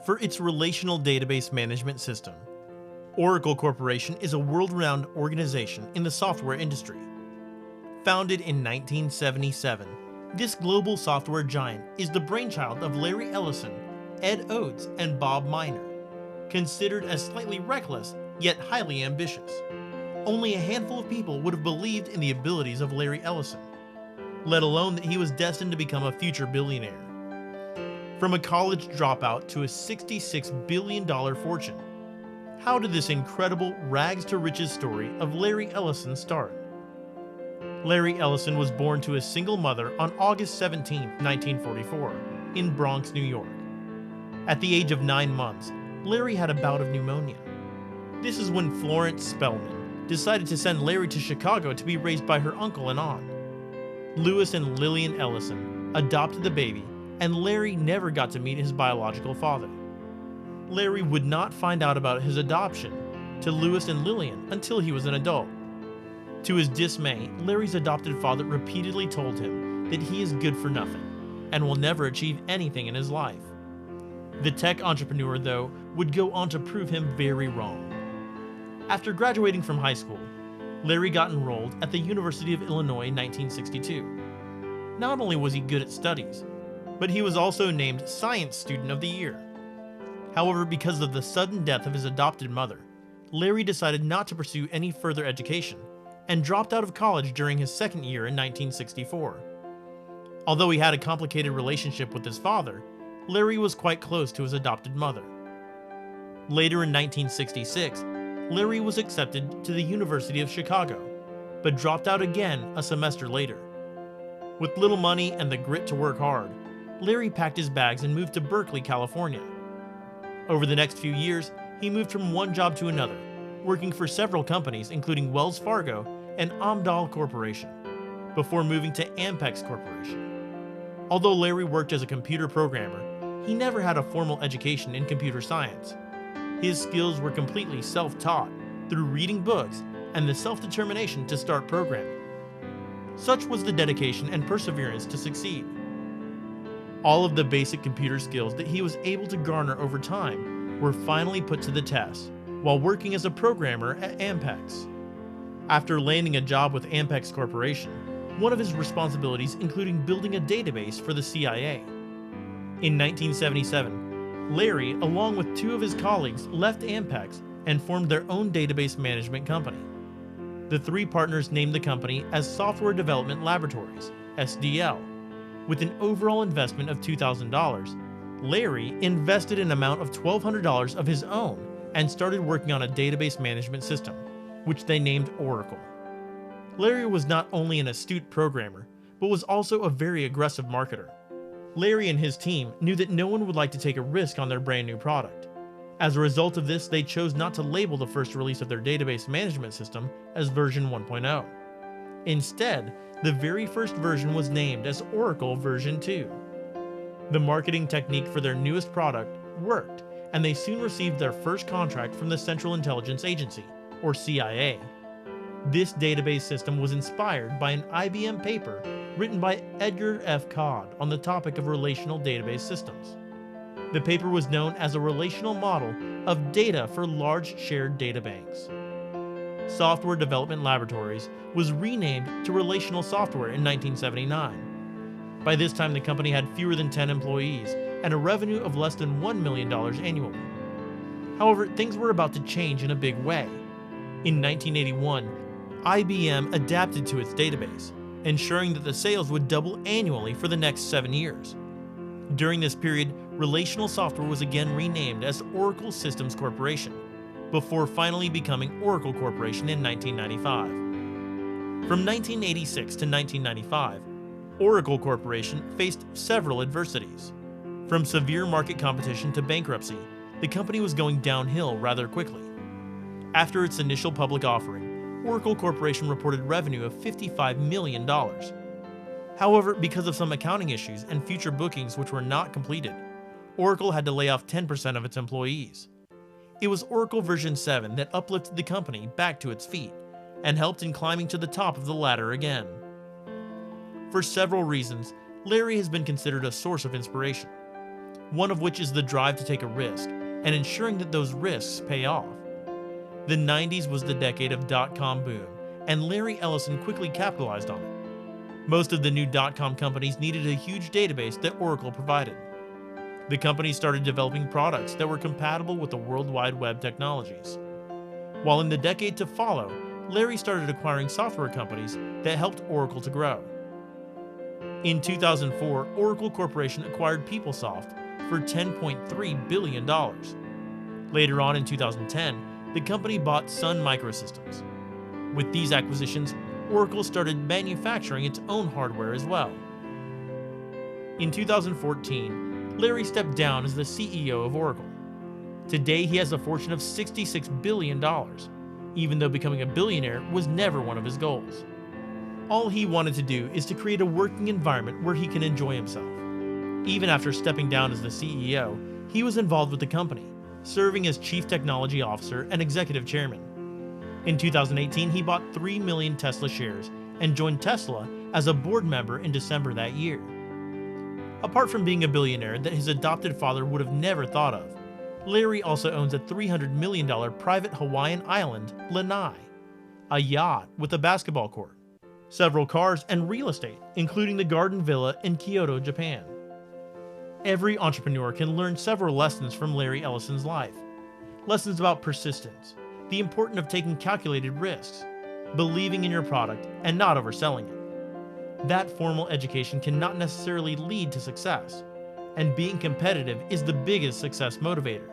for its relational database management system. Oracle Corporation is a world-renowned organization in the software industry. Founded in 1977, this global software giant is the brainchild of Larry Ellison, Ed Oates, and Bob Miner. Considered as slightly reckless, yet highly ambitious. Only a handful of people would have believed in the abilities of Larry Ellison, let alone that he was destined to become a future billionaire. From a college dropout to a $66 billion fortune, how did this incredible rags-to-riches story of Larry Ellison start? Larry Ellison was born to a single mother on August 17, 1944, in Bronx, New York. At the age of 9 months, Larry had a bout of pneumonia. This is when Florence Spellman decided to send Larry to Chicago to be raised by her uncle and aunt. Lewis and Lillian Ellison adopted the baby, and Larry never got to meet his biological father. Larry would not find out about his adoption to Lewis and Lillian until he was an adult. To his dismay, Larry's adopted father repeatedly told him that he is good for nothing and will never achieve anything in his life. The tech entrepreneur, though, would go on to prove him very wrong. After graduating from high school, Larry got enrolled at the University of Illinois in 1962. Not only was he good at studies, but he was also named Science Student of the Year. However, because of the sudden death of his adopted mother, Larry decided not to pursue any further education and dropped out of college during his second year in 1964. Although he had a complicated relationship with his father, Larry was quite close to his adopted mother. Later in 1966, Larry was accepted to the University of Chicago, but dropped out again a semester later. With little money and the grit to work hard, Larry packed his bags and moved to Berkeley, California. Over the next few years, he moved from one job to another, working for several companies including Wells Fargo and Amdahl Corporation, before moving to Ampex Corporation. Although Larry worked as a computer programmer, he never had a formal education in computer science. His skills were completely self-taught through reading books and the self-determination to start programming. Such was the dedication and perseverance to succeed. All of the basic computer skills that he was able to garner over time were finally put to the test while working as a programmer at Ampex. After landing a job with Ampex Corporation, one of his responsibilities included building a database for the CIA. In 1977, Larry, along with 2 of his colleagues, left Ampex and formed their own database management company. The 3 partners named the company as Software Development Laboratories, SDL. With an overall investment of $2,000, Larry invested an amount of $1,200 of his own and started working on a database management system, which they named Oracle. Larry was not only an astute programmer, but was also a very aggressive marketer. Larry and his team knew that no one would like to take a risk on their brand new product. As a result of this, they chose not to label the first release of their database management system as version 1.0. Instead, the very first version was named as Oracle version 2. The marketing technique for their newest product worked, and they soon received their first contract from the Central Intelligence Agency, or CIA. This database system was inspired by an IBM paper written by Edgar F. Codd on the topic of relational database systems. The paper was known as a relational model of data for large shared data banks. Software Development Laboratories was renamed to Relational Software in 1979. By this time, the company had fewer than 10 employees and a revenue of less than $1 million annually. However, things were about to change in a big way. In 1981, IBM adapted to its database, ensuring that the sales would double annually for the next 7 years. During this period, Relational Software was again renamed as Oracle Systems Corporation, before finally becoming Oracle Corporation in 1995. From 1986 to 1995, Oracle Corporation faced several adversities. From severe market competition to bankruptcy, the company was going downhill rather quickly. After its initial public offering, Oracle Corporation reported revenue of $55 million. However, because of some accounting issues and future bookings which were not completed, Oracle had to lay off 10% of its employees. It was Oracle version 7 that uplifted the company back to its feet and helped in climbing to the top of the ladder again. For several reasons, Larry has been considered a source of inspiration. one of which is the drive to take a risk and ensuring that those risks pay off. The 90s was the decade of dot-com boom, and Larry Ellison quickly capitalized on it. Most of the new dot-com companies needed a huge database that Oracle provided. The company started developing products that were compatible with the World Wide Web technologies. While in the decade to follow, Larry started acquiring software companies that helped Oracle to grow. In 2004, Oracle Corporation acquired PeopleSoft for $10.3 billion. Later on in 2010, the company bought Sun Microsystems. With these acquisitions, Oracle started manufacturing its own hardware as well. In 2014, Larry stepped down as the CEO of Oracle. Today, he has a fortune of $66 billion, even though becoming a billionaire was never one of his goals. All he wanted to do is to create a working environment where he can enjoy himself. Even after stepping down as the CEO, he was involved with the company, serving as Chief Technology Officer and Executive Chairman. In 2018, he bought 3 million Tesla shares and joined Tesla as a board member in December that year. Apart from being a billionaire that his adopted father would have never thought of, Larry also owns a $300 million private Hawaiian island, Lanai, a yacht with a basketball court, several cars, and real estate, including the Garden Villa in Kyoto, Japan. Every entrepreneur can learn several lessons from Larry Ellison's life. Lessons about persistence, the importance of taking calculated risks, believing in your product and not overselling it. That formal education cannot necessarily lead to success, and being competitive is the biggest success motivator.